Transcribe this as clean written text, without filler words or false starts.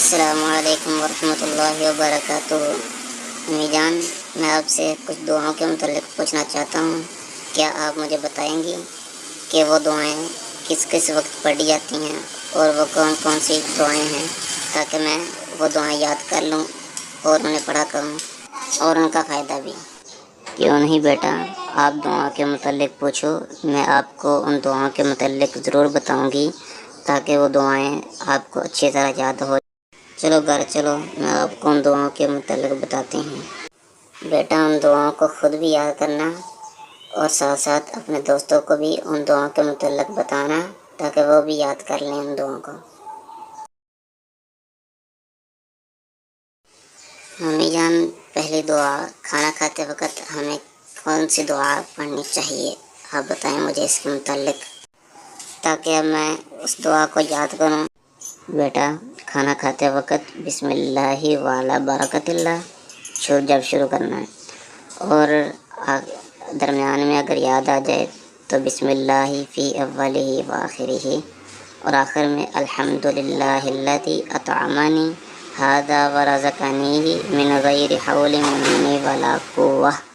السلام علیکم ورحمۃ اللہ وبرکاتہ۔ امی جان، میں آپ سے کچھ دعاؤں کے متعلق پوچھنا چاہتا ہوں۔ کیا آپ مجھے بتائیں گی کہ وہ دعائیں کس کس وقت پڑھی جاتی ہیں اور وہ کون کون سی دعائیں ہیں، تاکہ میں وہ دعائیں یاد کر لوں اور انہیں پڑھا کروں اور ان کا فائدہ بھی؟ کیوں نہیں بیٹا، آپ دعاؤں کے متعلق پوچھو، میں آپ کو ان دعاؤں کے متعلق ضرور بتاؤں گی تاکہ وہ دعائیں آپ کو اچھی طرح یاد ہو۔ چلو گھر چلو، میں آپ کو ان دعاؤں کے متعلق بتاتی ہوں۔ بیٹا، ان دعاؤں کو خود بھی یاد کرنا اور ساتھ ساتھ اپنے دوستوں کو بھی ان دعاؤں کے متعلق بتانا تاکہ وہ بھی یاد کر لیں ان دعاؤں کو۔ امی جان، پہلی دعا، کھانا کھاتے وقت ہمیں کون سی دعا پڑھنی چاہیے؟ آپ بتائیں مجھے اس کے متعلق تاکہ میں اس دعا کو یاد کروں۔ بیٹا، کھانا کھاتے وقت بسم اللہ والا برکت اللہ جب شروع کرنا ہے، اور درمیان میں اگر یاد آ جائے تو بسم اللہ فی اولہ و آخرہ، اور آخر میں الحمدللہ الذی اطعمنی ھذا ورزقنیہ من غیر حول منی ولا قوہ۔